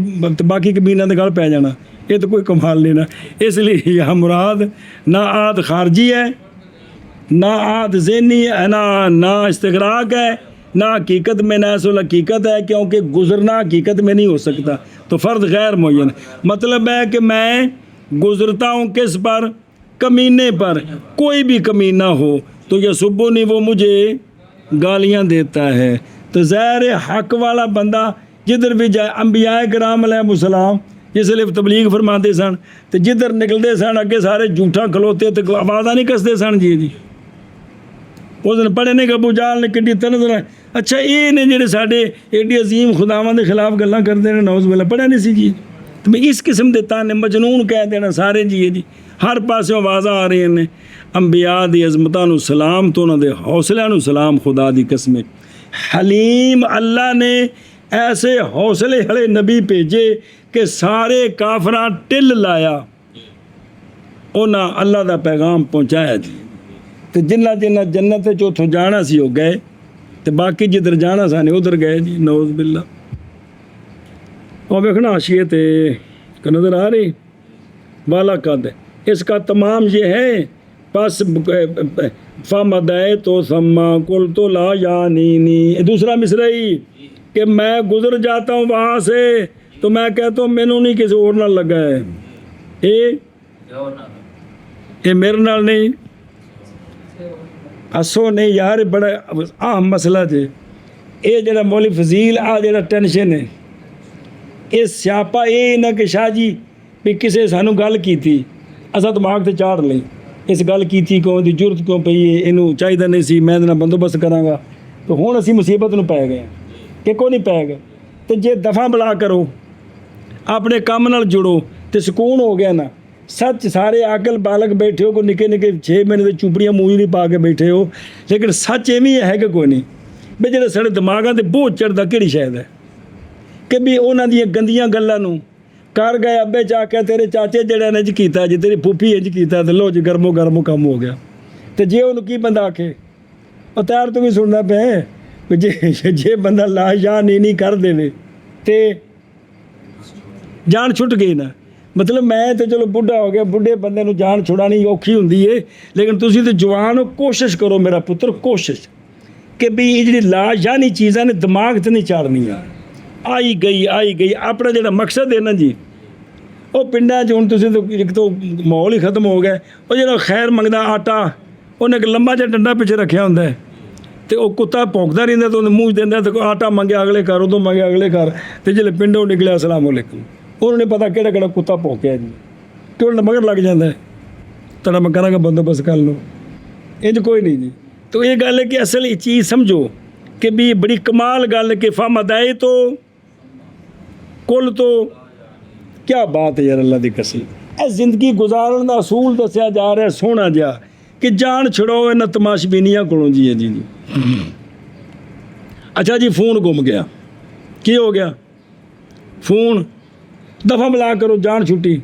باقی کمینہ دے گل پہ جانا، یہ تو کوئی کمال نہیں نا. اس لیے یہاں مراد نہ آد خارجی ہے، نہ آد ذہنی ہے، نہ استغراق ہے، نہ حقیقت میں، نہ اصل حقیقت ہے، کیونکہ گزرنا حقیقت میں نہیں ہو سکتا. تو فرد غیر معین مطلب ہے کہ میں گزرتا ہوں کس پر؟ کمینے پر. کوئی بھی کمینہ ہو تو یہ صبح نہیں، وہ مجھے گالیاں دیتا ہے. تو ظاہر حق والا بندہ جدھر بھی جائے، انبیاء کرام علیہ السلام جس لیے تبلیغ فرماتے سن تو جدھر نکلتے سن اگے سارے جھوٹا کھلوتے تو آوازاں نہیں کستے سن. جی اس دن پڑھے نے کہ ابو جہل نے کڈی تنظر. اچھا یہ نے جڑے ساڈے ایڈی عظیم خداواں دے خلاف گلاں کرتے ہیں، نعوذ باللہ پڑھا نہیں سی جی. تو میں اس قسم دے تانے مجنون کہہ دینا سارے جی ہر پاسے آوازاں آ رہی ہیں. انبیاء دی عظمتاں نو سلام تو انہاں دے حوصلے نو سلام. خدا دی قسم حلیم اللہ نے ایسے حوصلے ہلے نبی بھیجے کہ سارے کافراں ٹل لایا، انہاں اللہ دا پیغام پہنچایا جی. تو جنہ جنت چوتھوں جانا سی وہ گئے، تو باقی جدھر جانا سا نہیں ادھر گئے جی. نعوذ باللہ. اور دیکھنا حاشیت کا نظر آ رہی والا قد، اس کا تمام یہ ہے. پس فمدے تو سما کل تو لا یعنی، دوسرا مصرعی کہ میں گزر جاتا ہوں وہاں سے تو میں کہتا ہوں مینوں نہیں کسی اور نال لگا ہے، یہ میرے نال نہیں. اسو نہیں یار، بڑا اہم مسئلہ جی. یہ جڑا مولی فضیل آ جڑا ٹینشن ہے، یہ سیاپا یہ نہ کہ شاہ جی بھی کسے سانو گل کی تھی اسا دماغ تے چاڑ لیں، اس گل کی تھی کیوں دی ضرورت کیوں پئی ہے، اینوں چاہیے نہیں سی، میں نہ بندوبست کراں گا. تو ہن اسی مصیبت نو پے گئے کہ کوئی نہیں پے گئے. تو جے دفعہ بلا کرو، اپنے کام نال جڑو تو سکون ہو گیا نا. سچ سارے عاقل بالغ بیٹھے ہو، کوئی نکے نکے 6 مہینے دے چوپڑیاں موئی نہیں پا کے بیٹھے ہو، لیکن سچ ایویں ہے کہ کوئی نہیں بھی جڑے سارے دماغاں تے بوجھ چڑھدا کہڑی شاید ہے کہ بھی انہاں دیاں گندیاں گلاں نو کر گئے. ابے چا کے تیرے چاچے جڑے نے انج کیتا جی، تیری پھوپھی انج کیتا، تے لو جی گرمو گرمو کم ہو گیا. تے جے انہوں کی بندہ آکھے اور تیار تو بھی سننا پہ جے بندہ لا یا نہیں کر دے تے جان چھٹ گئی نا. مطلب میں تو چلو بڈھا ہو گیا، بڈھے بندے نو جان چھڑانی اوکھی ہوندی ہے، لیکن تسی تو جوان ہو، کوشش کرو میرا پتر، کوشش کہ بھی یہ جڑی لا یعنی چیزاں نے دماغ تے نہیں چاڑنیاں. آئی گئی اپنا جڑا مقصد ہے نا جی، وہ پنڈاں چ ہن تسی تو ایک تو ماحول ہی ختم ہو گیا. وہ جڑا خیر منگدا آٹا انہیں ایک لمبا جہا ڈنڈا پیچھے رکھیا ہوندا ہے، تو وہ کتا پونکدا رہندا تو انہیں منہ دیندا تو آٹا منگیا اگلے گھر، ادوں منگیا اگلے گھر، تو جلے پنڈوں نکلیا السلام علیکم. انہوں نے پتا کہڑا کہڑا کتا پونکیا جی، تو انہیں مگر لگ جاتا ہے تڑا میں کراں گا بندوبست کر لو. انج کوئی نہیں جی. تو یہ گل ہے کہ اصل یہ چیز سمجھو کہ بھی بڑی کمال گل کہ فمدائی تو کل تو کیا بات ہے یار اللہ دی قسم. اے زندگی گزارن دا اصول دسیا جا رہا ہے سونا جا کہ جان چھڑو نہ تماش بینیاں کولوں جی. جی اچھا جی فون گم گیا, کی ہو گیا؟ فون دفعہ ملا کرو, جان چھٹی,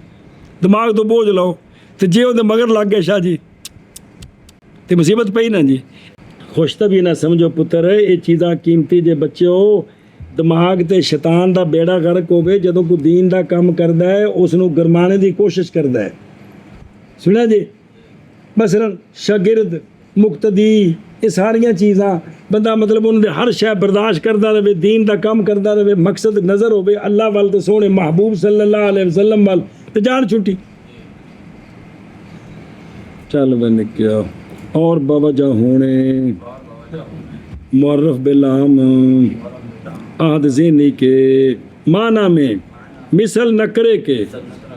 دماغ تو بوجھ لاؤ. تو جی وہ مگر لگ گیا شاہ جی تو مصیبت پئی نا جی. خوش بھی نہ سمجھو پتر, یہ چیزاں قیمتی جے بچے ہو. دماغ تے شیطان دا بیڑا غرق ہوے جدوں کوئی دین دا کام کردا ہے اس نو گرمانے دی کوشش کردا ہے. سنیا جی, مثلا شاگرد مقتدی یہ ساریاں چیزاں بندہ مطلب انہوں نے ہر شے برداشت کردا رہے, دین دا کام کردا رہے, مقصد نظر ہوے اللہ وال تے سونے محبوب صلی اللہ علیہ وسلم وال تے جان چھٹی. چل بن کیا اور بابا جا ہونے معرف بالعام عہد ذہنی کے معنی میں مثل نکرے کے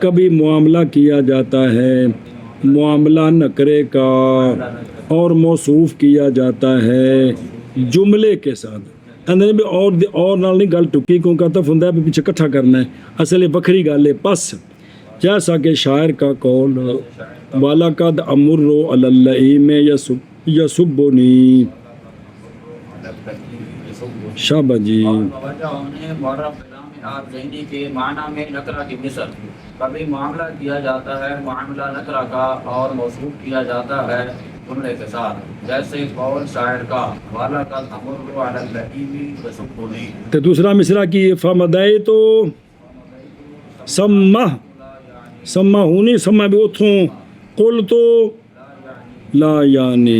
کبھی معاملہ کیا جاتا ہے, معاملہ نکرے کا, اور موصوف کیا جاتا ہے جملے کے ساتھ. اندر بھی اور نال نہیں گل ٹکی کیوں کا تف ہوندا ہے پیچھے اکٹھا کرنا ہے, اصل بکھری گل ہے. پس جیسا کہ شاعر کا قول وَلَقَدْ أَمُرُّ عَلَى اللَّئِيمِ يَسُبُّنِي. شابہ جی. آپ ذہنی کے معنی میں نکرہ کی مثل کبھی معاملہ کیا جاتا ہے معاملہ نکرہ کا اور موصوف کیا جاتا ہے جملے کے ساتھ, جیسے قول شاعر کا وَلَقَدْ أَمُرُّ عَلَى اللَّئِيمِ يَسُبُّنِي. تو دوسرا مصرع کی فَمَدَئِ تو سمہ ہونی سمہ بھی اتھوں قل تو لا یعنی